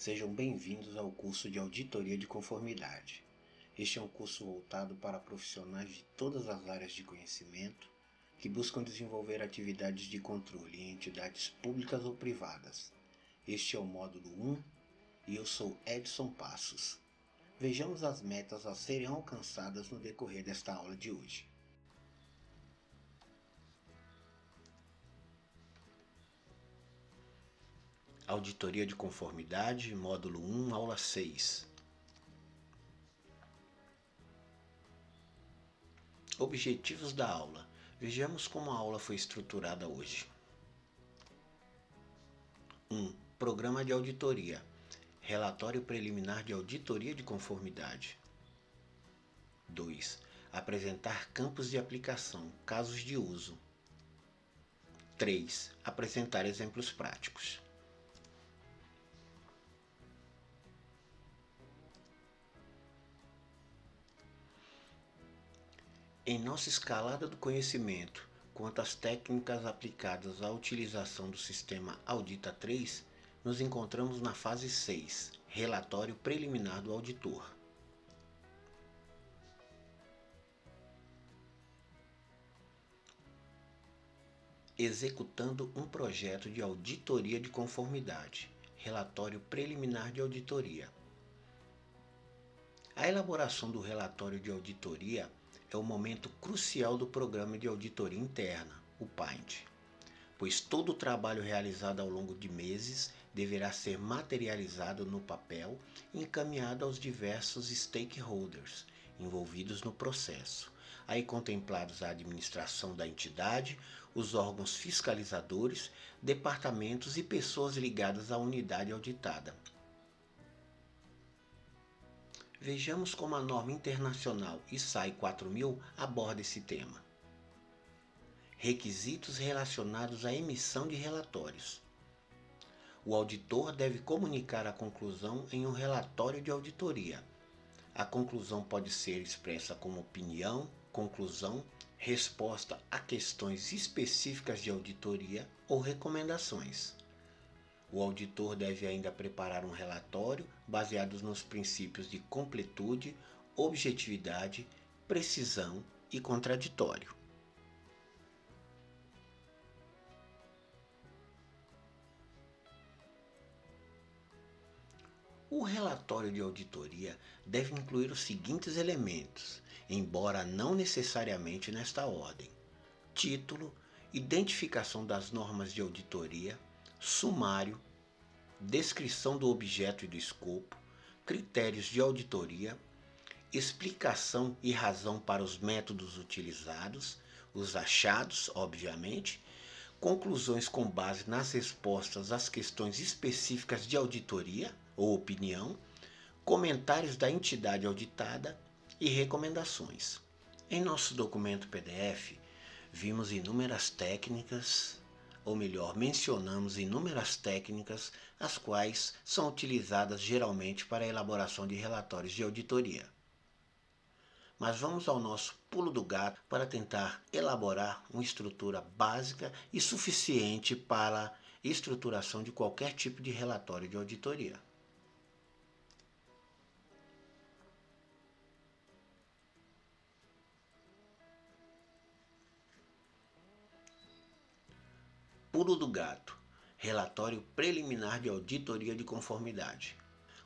Sejam bem-vindos ao curso de Auditoria de Conformidade. Este é um curso voltado para profissionais de todas as áreas de conhecimento que buscam desenvolver atividades de controle em entidades públicas ou privadas. Este é o módulo 1 e eu sou Edson Passos. Vejamos as metas a serem alcançadas no decorrer desta aula de hoje. Auditoria de Conformidade, módulo 1, aula 6. Objetivos da aula. Vejamos como a aula foi estruturada hoje. 1. Programa de auditoria. Relatório preliminar de auditoria de conformidade. 2. Apresentar campos de aplicação, casos de uso. 3. Apresentar exemplos práticos. Em nossa escalada do conhecimento quanto às técnicas aplicadas à utilização do sistema Audita 3, nos encontramos na fase 6, relatório preliminar do auditor. Executando um projeto de auditoria de conformidade, relatório preliminar de auditoria. A elaboração do relatório de auditoria é o momento crucial do programa de auditoria interna, o PAINT, pois todo o trabalho realizado ao longo de meses deverá ser materializado no papel e encaminhado aos diversos stakeholders envolvidos no processo, aí contemplados a administração da entidade, os órgãos fiscalizadores, departamentos e pessoas ligadas à unidade auditada. Vejamos como a norma internacional ISAE 4000 aborda esse tema. Requisitos relacionados à emissão de relatórios. O auditor deve comunicar a conclusão em um relatório de auditoria. A conclusão pode ser expressa como opinião, conclusão, resposta a questões específicas de auditoria ou recomendações. O auditor deve ainda preparar um relatório baseado nos princípios de completude, objetividade, precisão e contraditório. O relatório de auditoria deve incluir os seguintes elementos, embora não necessariamente nesta ordem: título, identificação das normas de auditoria, sumário, descrição do objeto e do escopo, critérios de auditoria, explicação e razão para os métodos utilizados, os achados, obviamente, conclusões com base nas respostas às questões específicas de auditoria ou opinião, comentários da entidade auditada e recomendações. Em nosso documento PDF, vimos inúmeras técnicas, ou melhor, mencionamos inúmeras técnicas, as quais são utilizadas geralmente para a elaboração de relatórios de auditoria. Mas vamos ao nosso pulo do gato para tentar elaborar uma estrutura básica e suficiente para a estruturação de qualquer tipo de relatório de auditoria. Pulo do gato. Relatório preliminar de auditoria de conformidade.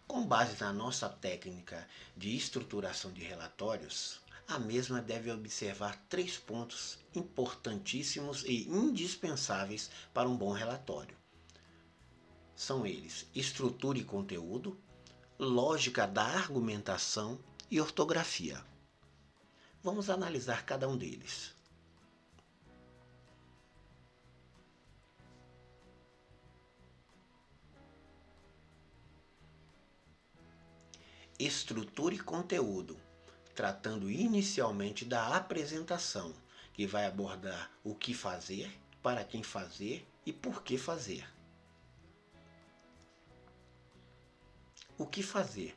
Com base na nossa técnica de estruturação de relatórios, a mesma deve observar 3 pontos importantíssimos e indispensáveis para um bom relatório. São eles: estrutura e conteúdo, lógica da argumentação e ortografia. Vamos analisar cada um deles. Estrutura e conteúdo, tratando inicialmente da apresentação, que vai abordar o que fazer, para quem fazer e por que fazer. O que fazer?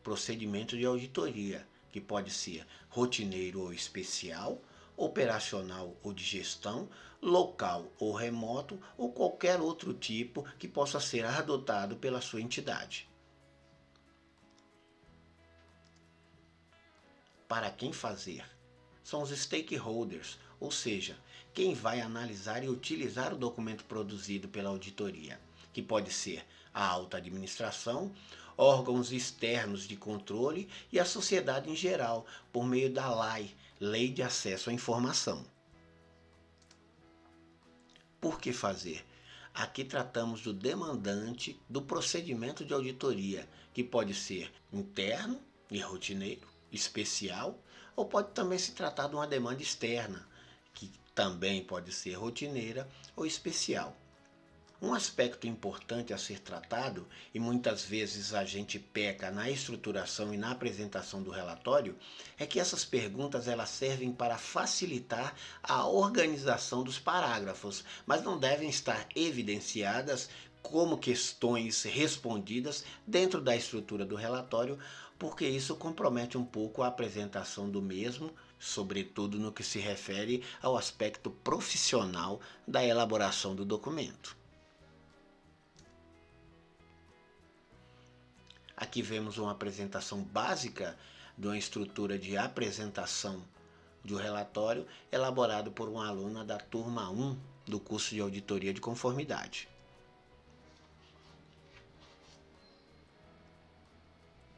Procedimento de auditoria, que pode ser rotineiro ou especial, operacional ou de gestão, local ou remoto ou qualquer outro tipo que possa ser adotado pela sua entidade. para quem fazer. São os stakeholders, ou seja, quem vai analisar e utilizar o documento produzido pela auditoria, que pode ser a alta administração, órgãos externos de controle e a sociedade em geral, por meio da LAI, Lei de Acesso à Informação. Por que fazer? Aqui tratamos do demandante do procedimento de auditoria, que pode ser interno e rotineiro, especial, ou pode também se tratar de uma demanda externa, que também pode ser rotineira ou especial. Um aspecto importante a ser tratado, e muitas vezes a gente peca na estruturação e na apresentação do relatório, é que essas perguntas elas servem para facilitar a organização dos parágrafos, mas não devem estar evidenciadas como questões respondidas dentro da estrutura do relatório, porque isso compromete um pouco a apresentação do mesmo, sobretudo no que se refere ao aspecto profissional da elaboração do documento. Aqui vemos uma apresentação básica de uma estrutura de apresentação de um relatório elaborado por uma aluna da turma 1 do curso de Auditoria de Conformidade.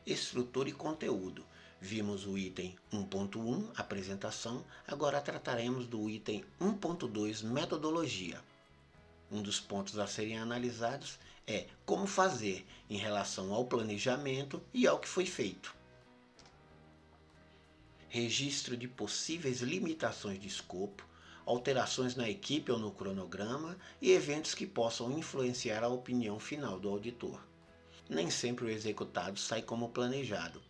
Estrutura e conteúdo. Vimos o item 1.1, apresentação, agora trataremos do item 1.2, metodologia. Um dos pontos a serem analisados é como fazer em relação ao planejamento e ao que foi feito. Registro de possíveis limitações de escopo, alterações na equipe ou no cronograma e eventos que possam influenciar a opinião final do auditor. Nem sempre o executado sai como planejado,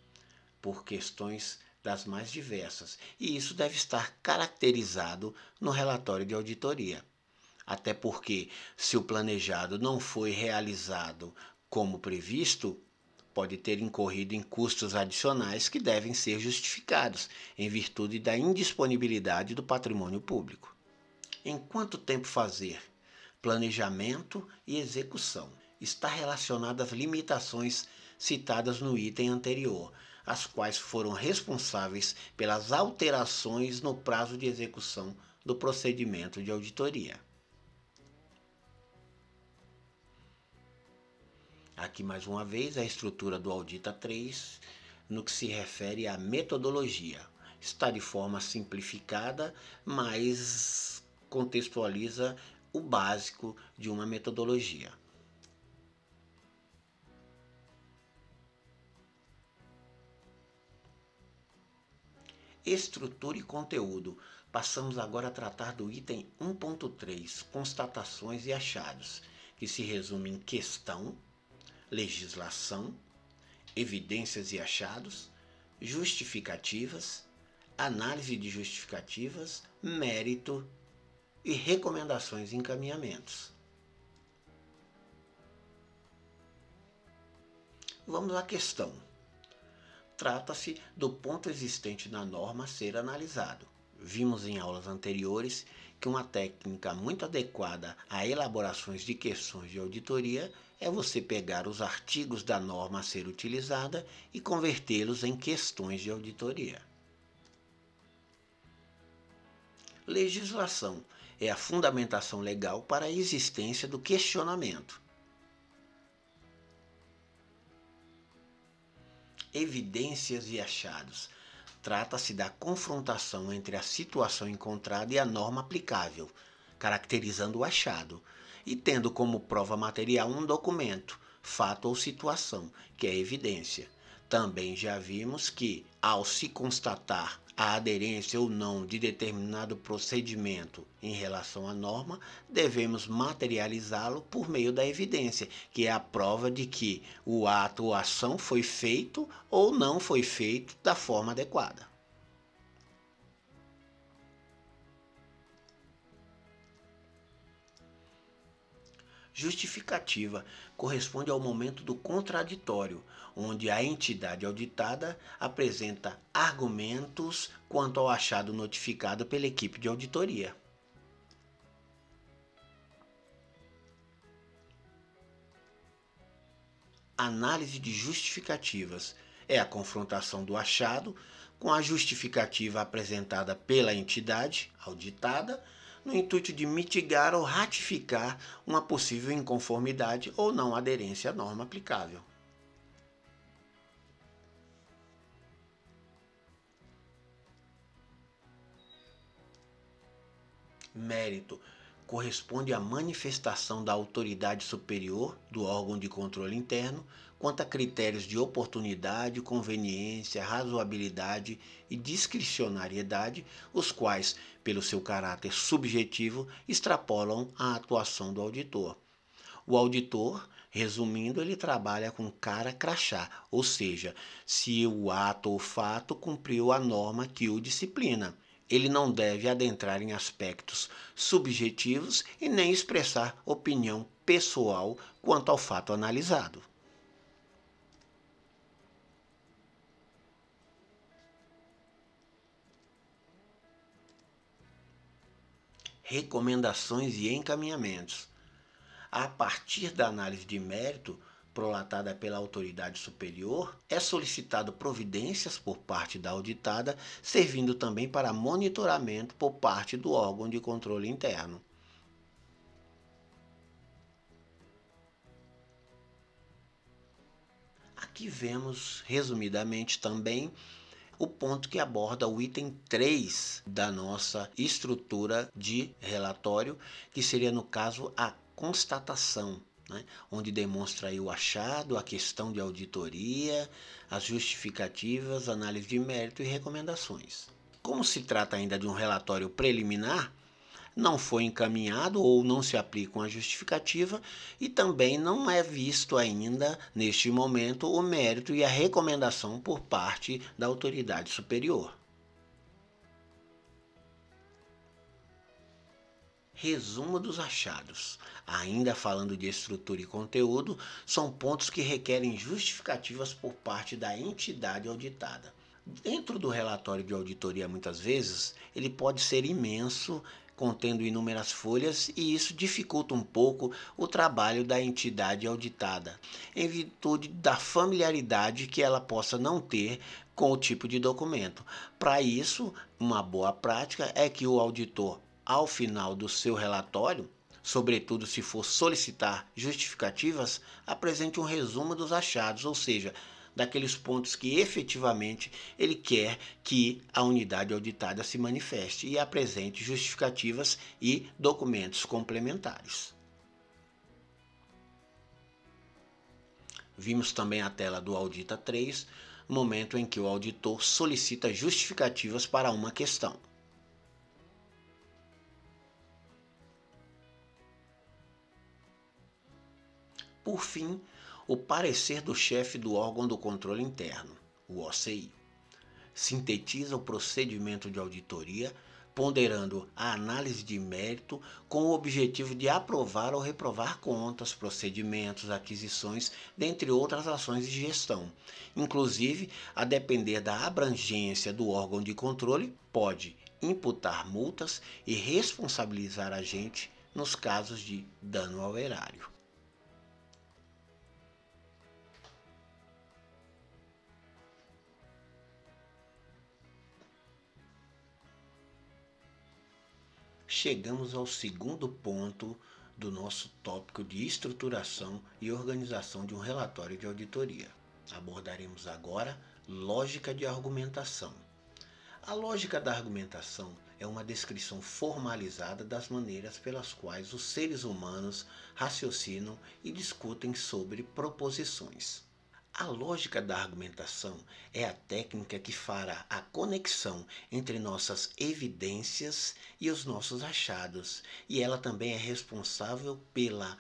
por questões das mais diversas, e isso deve estar caracterizado no relatório de auditoria. Até porque, se o planejado não foi realizado como previsto, pode ter incorrido em custos adicionais que devem ser justificados, em virtude da indisponibilidade do patrimônio público. Em quanto tempo fazer? Planejamento e execução. Está relacionado às limitações citadas no item anterior, as quais foram responsáveis pelas alterações no prazo de execução do procedimento de auditoria. Aqui mais uma vez a estrutura do Audita 3 no que se refere à metodologia. Está de forma simplificada, mas contextualiza o básico de uma metodologia. Estrutura e conteúdo. Passamos agora a tratar do item 1.3, constatações e achados, que se resume em questão, legislação, evidências e achados, justificativas, análise de justificativas, mérito e recomendações e encaminhamentos. Vamos à questão. Trata-se do ponto existente na norma a ser analisado. Vimos em aulas anteriores que uma técnica muito adequada a elaborações de questões de auditoria é você pegar os artigos da norma a ser utilizada e convertê-los em questões de auditoria. Legislação é a fundamentação legal para a existência do questionamento. Evidências e achados. Trata-se da confrontação entre a situação encontrada e a norma aplicável, caracterizando o achado, e tendo como prova material um documento, fato ou situação, que é evidência. Também já vimos que, ao se constatar a aderência ou não de determinado procedimento em relação à norma, devemos materializá-lo por meio da evidência, que é a prova de que o ato ou ação foi feito ou não foi feito da forma adequada. Justificativa corresponde ao momento do contraditório, onde a entidade auditada apresenta argumentos quanto ao achado notificado pela equipe de auditoria. Análise de justificativas É a confrontação do achado com a justificativa apresentada pela entidade auditada, no intuito de mitigar ou ratificar uma possível inconformidade ou não aderência à norma aplicável. Mérito corresponde à manifestação da autoridade superior do órgão de controle interno quanto a critérios de oportunidade, conveniência, razoabilidade e discricionariedade, os quais, pelo seu caráter subjetivo, extrapolam a atuação do auditor. O auditor, resumindo, ele trabalha com cara crachá, ou seja, se o ato ou fato cumpriu a norma que o disciplina. Ele não deve adentrar em aspectos subjetivos e nem expressar opinião pessoal quanto ao fato analisado. Recomendações e encaminhamentos. A partir da análise de mérito prolatada pela autoridade superior, é solicitado providências por parte da auditada, servindo também para monitoramento por parte do órgão de controle interno. Aqui vemos, resumidamente também, o ponto que aborda o item 3 da nossa estrutura de relatório, que seria, no caso, a constatação, né? Onde demonstra aí o achado, a questão de auditoria, as justificativas, análise de mérito e recomendações. Como se trata ainda de um relatório preliminar, não foi encaminhado ou não se aplica uma justificativa e também não é visto ainda, neste momento, o mérito e a recomendação por parte da autoridade superior. Resumo dos achados. Ainda falando de estrutura e conteúdo, são pontos que requerem justificativas por parte da entidade auditada. Dentro do relatório de auditoria, muitas vezes, ele pode ser imenso, contendo inúmeras folhas, e isso dificulta um pouco o trabalho da entidade auditada, em virtude da familiaridade que ela possa não ter com o tipo de documento. Para isso, uma boa prática é que o auditor, ao final do seu relatório, sobretudo se for solicitar justificativas, apresente um resumo dos achados, ou seja, daqueles pontos que efetivamente ele quer que a unidade auditada se manifeste e apresente justificativas e documentos complementares. Vimos também a tela do Audita 3, momento em que o auditor solicita justificativas para uma questão. Por fim, o parecer do chefe do órgão do controle interno, o OCI, sintetiza o procedimento de auditoria, ponderando a análise de mérito com o objetivo de aprovar ou reprovar contas, procedimentos, aquisições, dentre outras ações de gestão. Inclusive, a depender da abrangência do órgão de controle, pode imputar multas e responsabilizar agente nos casos de dano ao erário. Chegamos ao segundo ponto do nosso tópico de estruturação e organização de um relatório de auditoria. Abordaremos agora lógica de argumentação. A lógica da argumentação é uma descrição formalizada das maneiras pelas quais os seres humanos raciocinam e discutem sobre proposições. A lógica da argumentação é a técnica que fará a conexão entre nossas evidências e os nossos achados, e ela também é responsável pela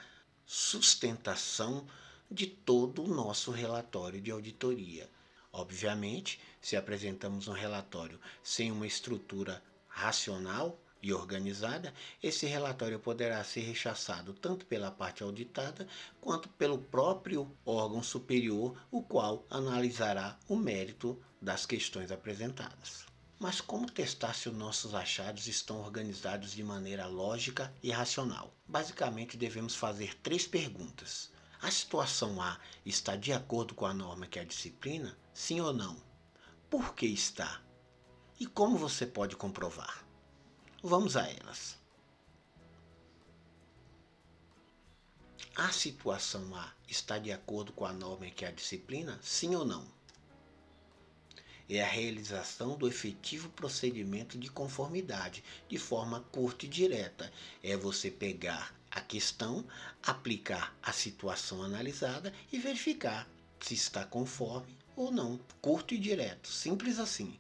sustentação de todo o nosso relatório de auditoria. Obviamente, se apresentamos um relatório sem uma estrutura racional e organizada, esse relatório poderá ser rechaçado tanto pela parte auditada quanto pelo próprio órgão superior, o qual analisará o mérito das questões apresentadas. Mas como testar se os nossos achados estão organizados de maneira lógica e racional? Basicamente, devemos fazer 3 perguntas. A situação A está de acordo com a norma que a disciplina? Sim ou não? Por que está? E como você pode comprovar? Vamos a elas. A situação A está de acordo com a norma que é a disciplina? Sim ou não? É a realização do efetivo procedimento de conformidade, de forma curta e direta. É você pegar a questão, aplicar a situação analisada e verificar se está conforme ou não. Curto e direto, simples assim.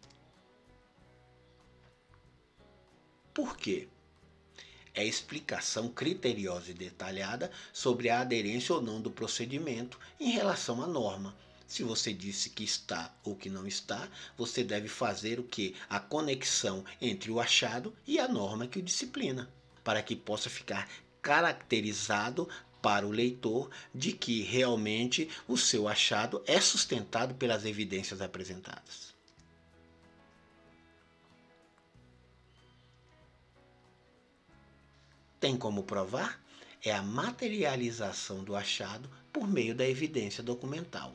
Por quê? É explicação criteriosa e detalhada sobre a aderência ou não do procedimento em relação à norma. Se você disse que está ou que não está, você deve fazer o que? A conexão entre o achado e a norma que o disciplina, para que possa ficar caracterizado para o leitor de que realmente o seu achado é sustentado pelas evidências apresentadas. Tem como provar? É a materialização do achado por meio da evidência documental.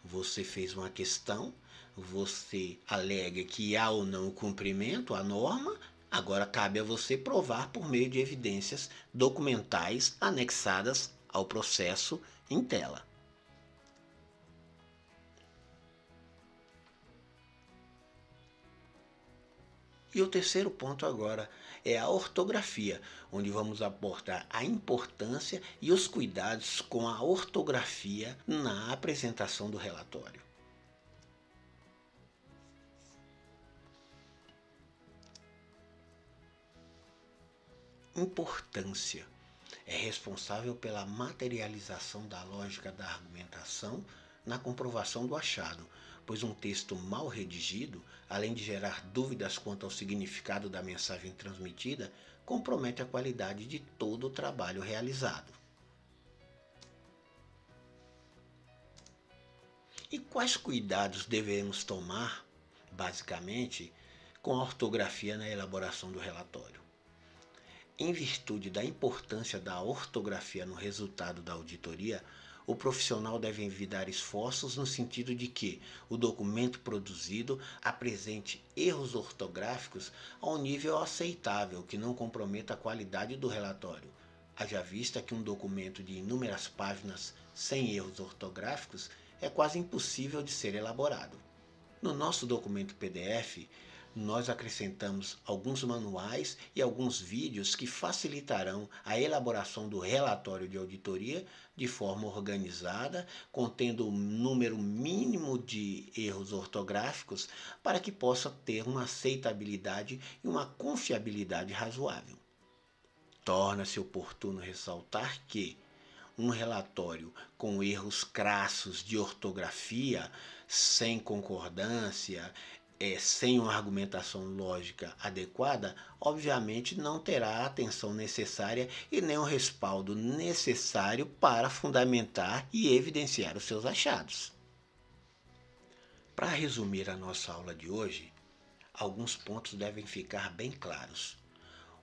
Você fez uma questão, você alega que há ou não o cumprimento à norma, agora cabe a você provar por meio de evidências documentais anexadas ao processo em tela. E o terceiro ponto agora é a ortografia, onde vamos abordar a importância e os cuidados com a ortografia na apresentação do relatório. Importância é responsável pela materialização da lógica da argumentação na comprovação do achado, pois um texto mal redigido, além de gerar dúvidas quanto ao significado da mensagem transmitida, compromete a qualidade de todo o trabalho realizado. E quais cuidados devemos tomar, basicamente, com a ortografia na elaboração do relatório? Em virtude da importância da ortografia no resultado da auditoria, o profissional deve envidar esforços no sentido de que o documento produzido apresente erros ortográficos a um nível aceitável que não comprometa a qualidade do relatório. Haja vista que um documento de inúmeras páginas sem erros ortográficos é quase impossível de ser elaborado. No nosso documento PDF, nós acrescentamos alguns manuais e alguns vídeos que facilitarão a elaboração do relatório de auditoria de forma organizada, contendo um número mínimo de erros ortográficos para que possa ter uma aceitabilidade e uma confiabilidade razoável. Torna-se oportuno ressaltar que um relatório com erros crassos de ortografia, sem concordância, sem uma argumentação lógica adequada, obviamente não terá a atenção necessária e nem o respaldo necessário para fundamentar e evidenciar os seus achados. Para resumir a nossa aula de hoje, alguns pontos devem ficar bem claros.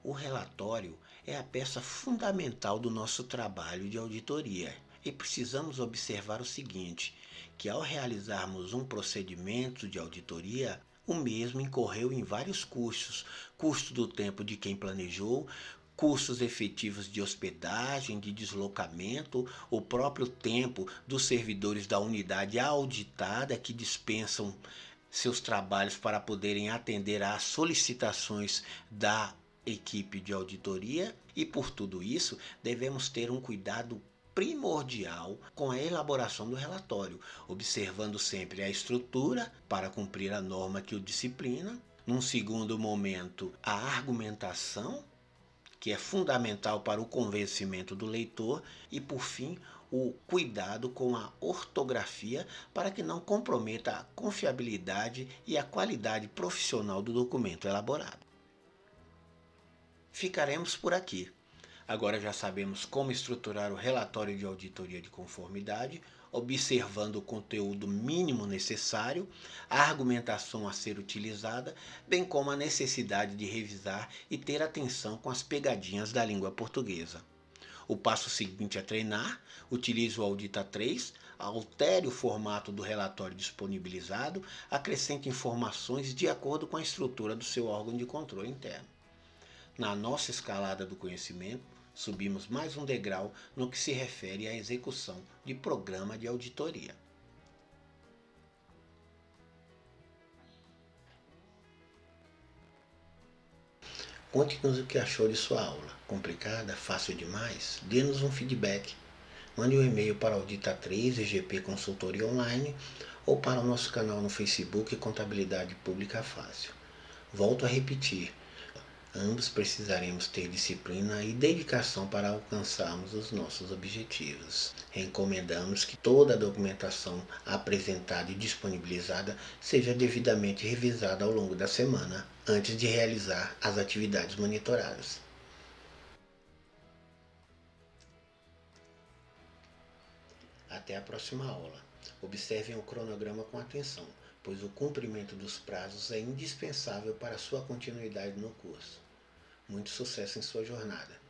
O relatório é a peça fundamental do nosso trabalho de auditoria e precisamos observar o seguinte, que ao realizarmos um procedimento de auditoria, o mesmo incorreu em vários custos, custo do tempo de quem planejou, custos efetivos de hospedagem, de deslocamento, o próprio tempo dos servidores da unidade auditada que dispensam seus trabalhos para poderem atender às solicitações da equipe de auditoria e por tudo isso devemos ter um cuidado primordial com a elaboração do relatório, observando sempre a estrutura para cumprir a norma que o disciplina, num segundo momento a argumentação, que é fundamental para o convencimento do leitor e por fim o cuidado com a ortografia para que não comprometa a confiabilidade e a qualidade profissional do documento elaborado. Ficaremos por aqui. Agora já sabemos como estruturar o relatório de auditoria de conformidade, observando o conteúdo mínimo necessário, a argumentação a ser utilizada, bem como a necessidade de revisar e ter atenção com as pegadinhas da língua portuguesa. O passo seguinte é treinar, utilize o Audita 3, Altere o formato do relatório disponibilizado, acrescente informações de acordo com a estrutura do seu órgão de controle interno. Na nossa escalada do conhecimento, subimos mais um degrau no que se refere à execução de programa de auditoria. Conte-nos o que achou de sua aula. Complicada? Fácil demais? Dê-nos um feedback. Mande um e-mail para Audita3 EGP Consultoria Online ou para o nosso canal no Facebook Contabilidade Pública Fácil. Volto a repetir, ambos precisaremos ter disciplina e dedicação para alcançarmos os nossos objetivos. Recomendamos que toda a documentação apresentada e disponibilizada seja devidamente revisada ao longo da semana, antes de realizar as atividades monitoradas. Até a próxima aula. Observem o cronograma com atenção, pois o cumprimento dos prazos é indispensável para a sua continuidade no curso. Muito sucesso em sua jornada!